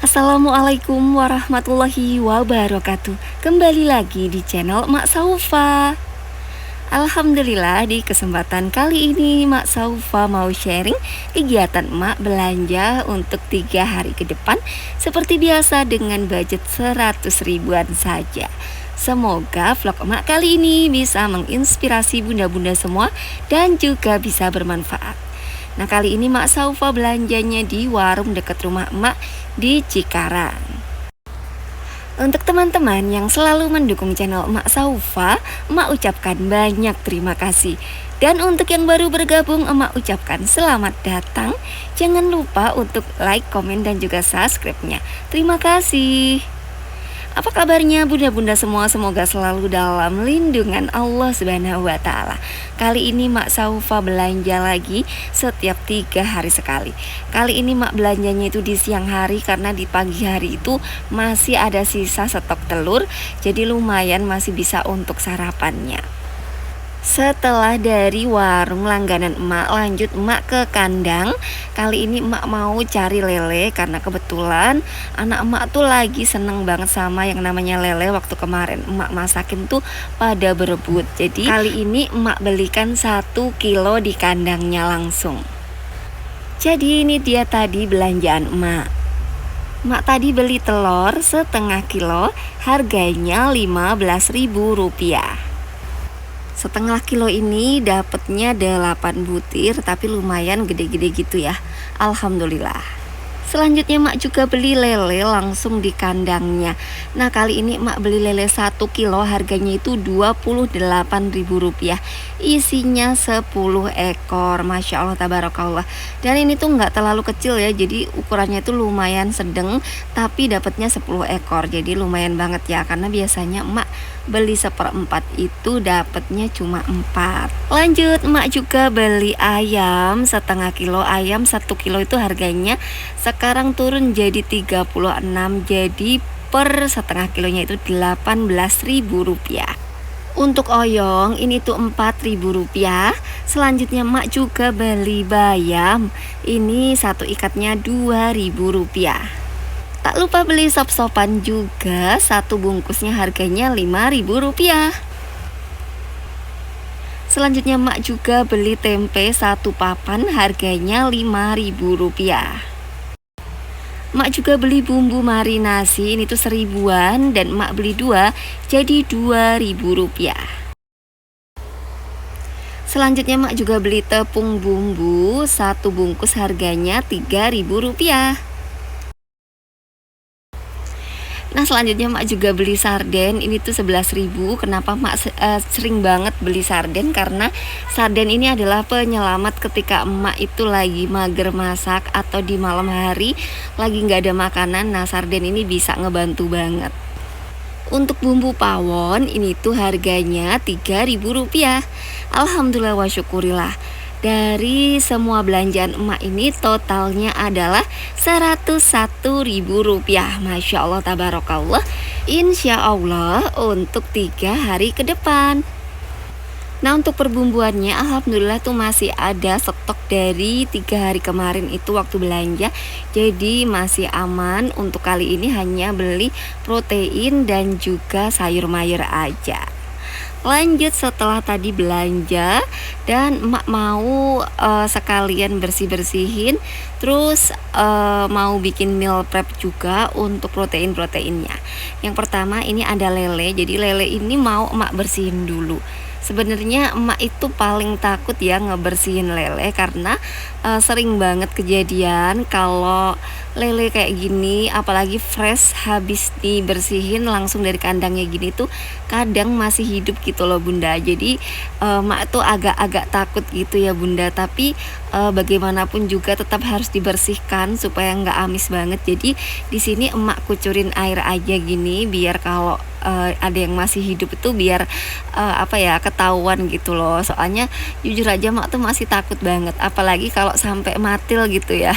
Assalamualaikum warahmatullahi wabarakatuh. Kembali lagi di channel Mak Saufa. Alhamdulillah, di kesempatan kali ini Mak Saufa mau sharing kegiatan Mak belanja untuk 3 hari ke depan seperti biasa dengan budget 100 ribuan saja. Semoga vlog Mak kali ini bisa menginspirasi bunda-bunda semua dan juga bisa bermanfaat. Nah, kali ini Mak Saufa belanjanya di warung dekat rumah Mak di Cikarang. Untuk teman-teman yang selalu mendukung channel Mak Saufa, Mak ucapkan banyak terima kasih. Dan untuk yang baru bergabung, Mak ucapkan selamat datang. Jangan lupa untuk like, komen, dan juga subscribe-nya. Terima kasih. Apa kabarnya bunda-bunda semua? Semoga selalu dalam lindungan Allah Subhanahu wa Ta'ala. Kali ini Mak Saufa belanja lagi setiap 3 hari sekali. Kali ini Mak belanjanya itu di siang hari karena di pagi hari itu masih ada sisa stok telur, jadi lumayan masih bisa untuk sarapannya. Setelah dari warung langganan emak, lanjut emak ke kandang. Kali ini emak mau cari lele karena kebetulan anak emak tuh lagi seneng banget sama yang namanya lele. Waktu kemarin emak masakin tuh pada berebut. Jadi kali ini emak belikan 1 kilo di kandangnya langsung. Jadi ini dia tadi belanjaan emak. Emak tadi beli telur setengah kilo, harganya Rp15.000. Setengah kilo ini dapatnya 8 butir, tapi lumayan gede-gede gitu ya. Alhamdulillah. Selanjutnya Mak juga beli lele langsung di kandangnya. Nah, kali ini Mak beli lele 1 kilo, harganya itu Rp28.000. Isinya 10 ekor. Masya Allah tabarakallah. Dan ini tuh nggak terlalu kecil ya, jadi ukurannya itu lumayan sedang, tapi dapatnya 10 ekor. Jadi lumayan banget ya, karena biasanya Mak beli 1/4 itu dapatnya cuma 4. Lanjut Mak juga beli ayam setengah kilo. Ayam 1 kilo itu harganya sekarang turun jadi 36, jadi per setengah kilonya itu Rp18.000. Untuk oyong ini tuh Rp4.000. Selanjutnya Mak juga beli bayam. Ini satu ikatnya Rp2.000. Tak lupa beli sop-sopan juga, 1 bungkusnya harganya Rp5.000. Selanjutnya Mak juga beli tempe 1 papan, harganya Rp5.000. Mak juga beli bumbu marinasi, ini tuh 1000-an, dan Mak beli 2 jadi Rp2.000. Selanjutnya Mak juga beli tepung bumbu 1 bungkus, harganya Rp3.000. Nah, selanjutnya Mak juga beli sarden, ini tuh 11.000. Kenapa Mak sering banget beli sarden? Karena sarden ini adalah penyelamat ketika emak itu lagi mager masak atau di malam hari lagi nggak ada makanan. Nah, sarden ini bisa ngebantu banget. Untuk bumbu pawon ini tuh harganya Rp3.000. Alhamdulillah wa syukurillah. Dari semua belanjaan emak ini totalnya adalah Rp101.000. Masya Allah tabarakallah. Insya Allah untuk 3 hari ke depan. Nah, untuk perbumbuannya alhamdulillah tuh masih ada stok dari 3 hari kemarin itu waktu belanja. Jadi masih aman. Untuk kali ini hanya beli protein dan juga sayur mayur aja. Lanjut setelah tadi belanja dan emak mau sekalian bersih-bersihin, terus mau bikin meal prep juga untuk protein-proteinnya. Yang pertama ini ada lele. Jadi lele ini mau emak bersihin dulu. Sebenarnya emak itu paling takut ya ngebersihin lele karena sering banget kejadian kalau lele kayak gini, apalagi fresh habis dibersihin langsung dari kandangnya gini tuh kadang masih hidup gitu loh bunda. Jadi emak tuh agak-agak takut gitu ya bunda, tapi bagaimanapun juga tetap harus dibersihkan supaya nggak amis banget. Jadi di sini emak kucurin air aja gini biar kalau ada yang masih hidup itu biar ketahuan gitu loh. Soalnya jujur aja mak tuh masih takut banget, apalagi kalau sampai matil gitu ya.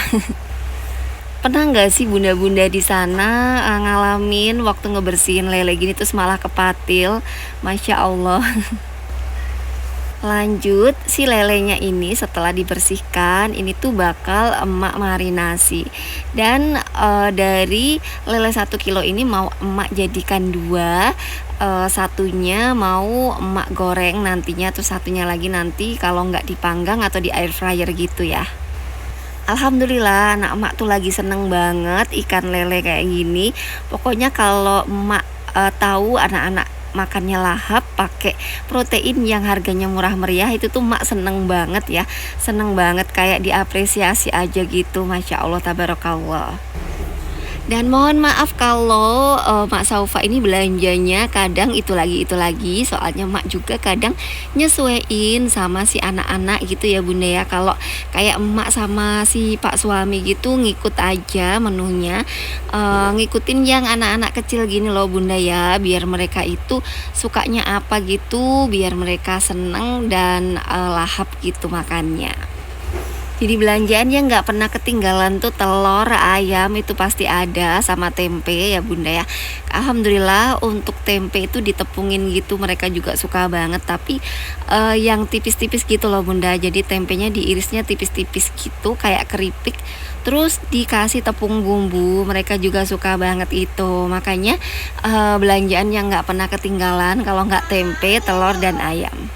Pernah nggak sih bunda-bunda di sana ngalamin waktu ngebersihin lele gini terus malah kepatil? Masya Allah. Lanjut, si lelenya ini setelah dibersihkan, ini tuh bakal emak marinasi. Dan dari lele 1 kilo ini mau emak jadikan dua, satunya mau emak goreng nantinya, terus satunya lagi nanti kalau nggak dipanggang atau di air fryer gitu ya. Alhamdulillah anak emak tuh lagi seneng banget ikan lele kayak gini. Pokoknya kalau emak tahu anak-anak makannya lahap pakai protein yang harganya murah meriah, itu tuh mak seneng banget ya, seneng banget, kayak diapresiasi aja gitu. Masya Allah tabarakallah. Dan mohon maaf kalau Mak Saufa ini belanjanya kadang itu lagi, soalnya Mak juga kadang nyesuaiin sama si anak-anak gitu ya Bunda ya. Kalau kayak emak sama si Pak suami gitu ngikut aja menunya, ngikutin yang anak-anak kecil gini loh Bunda ya, biar mereka itu sukanya apa gitu, biar mereka seneng dan lahap gitu makannya. Jadi belanjaan yang nggak pernah ketinggalan tuh telur, ayam itu pasti ada, sama tempe ya Bunda ya. Alhamdulillah untuk tempe itu ditepungin gitu, mereka juga suka banget. Tapi yang tipis-tipis gitu loh Bunda. Jadi tempenya diirisnya tipis-tipis gitu kayak keripik. Terus dikasih tepung bumbu, mereka juga suka banget itu. Makanya belanjaan yang nggak pernah ketinggalan kalau nggak tempe, telur dan ayam.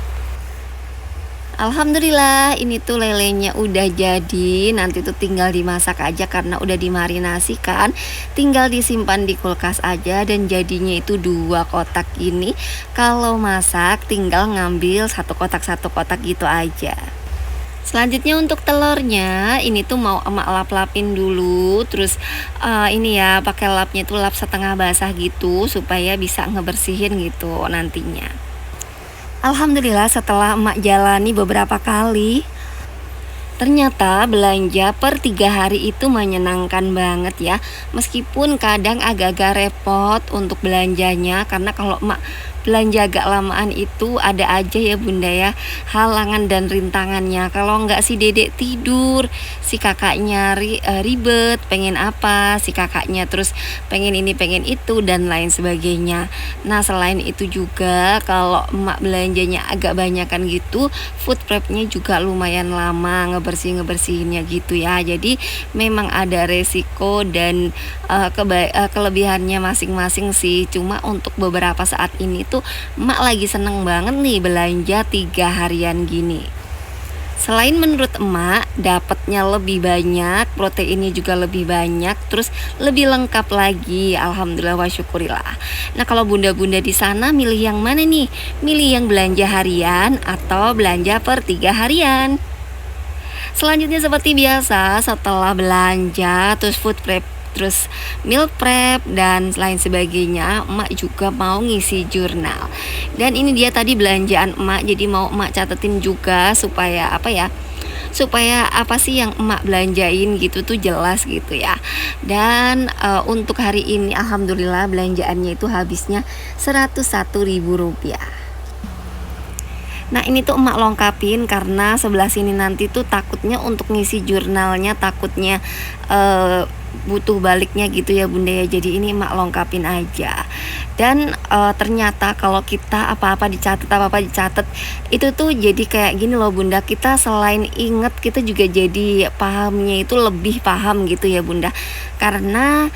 Alhamdulillah ini tuh lelenya udah jadi, nanti tuh tinggal dimasak aja karena udah dimarinasikan, tinggal disimpan di kulkas aja dan jadinya itu 2 kotak ini. Kalau masak tinggal ngambil 1 kotak gitu aja. Selanjutnya untuk telurnya ini tuh mau emak lap-lapin dulu, terus ini ya pakai lapnya tuh lap setengah basah gitu supaya bisa ngebersihin gitu nantinya. Alhamdulillah setelah emak jalani beberapa kali, ternyata belanja per 3 hari itu menyenangkan banget ya. Meskipun kadang agak-agak repot untuk belanjanya, karena kalau emak belanja agak lamaan itu ada aja ya Bunda ya halangan dan rintangannya. Kalau nggak si dedek tidur, si kakaknya ribet pengen apa, si kakaknya terus pengen ini pengen itu dan lain sebagainya. Nah selain itu juga kalau emak belanjanya agak banyakan gitu, food prepnya juga lumayan lama ngebersihinnya gitu ya. Jadi memang ada resiko dan kelebihannya masing-masing sih. Cuma untuk beberapa saat ini tuh emak lagi seneng banget nih belanja 3 harian gini. Selain menurut emak dapatnya lebih banyak, proteinnya juga lebih banyak, terus lebih lengkap lagi. Alhamdulillah wa syukurillah. Nah kalau bunda-bunda di sana milih yang mana nih? Milih yang belanja harian atau belanja per 3 harian? Selanjutnya seperti biasa, setelah belanja terus food prep, terus meal prep dan lain sebagainya, emak juga mau ngisi jurnal. Dan ini dia tadi belanjaan emak, jadi mau emak catetin juga supaya apa ya, supaya apa sih yang emak belanjain gitu tuh jelas gitu ya. Dan untuk hari ini alhamdulillah belanjaannya itu habisnya Rp101.000. Nah ini tuh emak lengkapin karena sebelah sini nanti tuh takutnya untuk ngisi jurnalnya, takutnya butuh baliknya gitu ya Bunda ya. Jadi ini emak lengkapin aja. Dan ternyata kalau kita apa-apa dicatat itu tuh jadi kayak gini loh Bunda, kita selain inget kita juga jadi pahamnya itu lebih paham gitu ya Bunda. Karena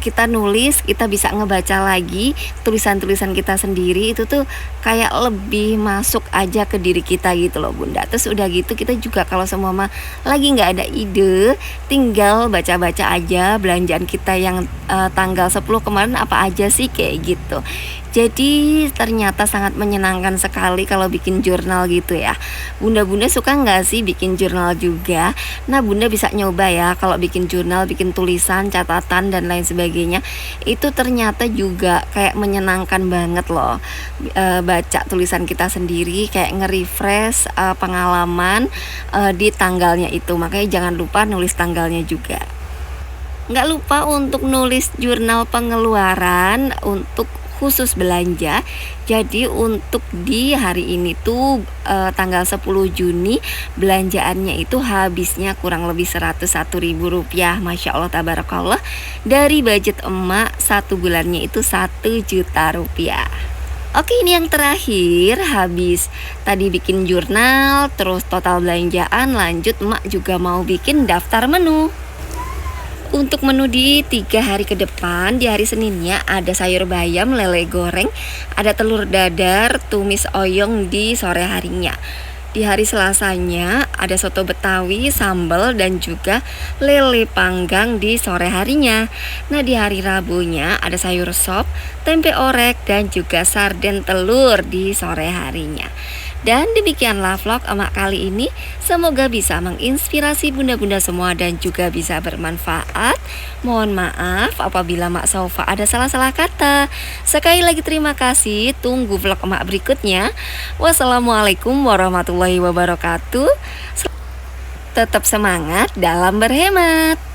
kita nulis, kita bisa ngebaca lagi tulisan-tulisan kita sendiri, itu tuh kayak lebih masuk aja ke diri kita gitu loh Bunda. Terus udah gitu kita juga kalau semua lagi nggak ada ide, tinggal baca-baca aja belanjaan kita yang tanggal 10 kemarin apa aja sih kayak gitu. Jadi ternyata sangat menyenangkan sekali kalau bikin jurnal gitu ya. Bunda-bunda suka nggak sih bikin jurnal juga? Nah bunda bisa nyoba ya kalau bikin jurnal, bikin tulisan, catatan dan lain sebagainya. Itu ternyata juga kayak menyenangkan banget loh. Baca tulisan kita sendiri kayak nge-refresh pengalaman di tanggalnya itu. Makanya jangan lupa nulis tanggalnya juga. Nggak lupa untuk nulis jurnal pengeluaran untuk khusus belanja. Jadi untuk di hari ini tuh tanggal 10 Juni belanjaannya itu habisnya kurang lebih Rp101.000. Masya Allah tabarakallah. Dari budget emak 1 bulannya itu Rp1 juta. Oke, ini yang terakhir, habis tadi bikin jurnal, terus total belanjaan, lanjut emak juga mau bikin daftar menu. Untuk menu di 3 hari ke depan, di hari Seninnya ada sayur bayam, lele goreng, ada telur dadar, tumis oyong di sore harinya. Di hari Selasanya ada soto Betawi, sambal, dan juga lele panggang di sore harinya. Nah, di hari Rabunya ada sayur sop, tempe orek, dan juga sarden telur di sore harinya. Dan demikianlah vlog emak kali ini. Semoga bisa menginspirasi bunda-bunda semua dan juga bisa bermanfaat. Mohon maaf apabila Mak Saufa ada salah-salah kata. Sekali lagi terima kasih. Tunggu vlog emak berikutnya. Wassalamualaikum warahmatullahi wabarakatuh. Tetap semangat dalam berhemat.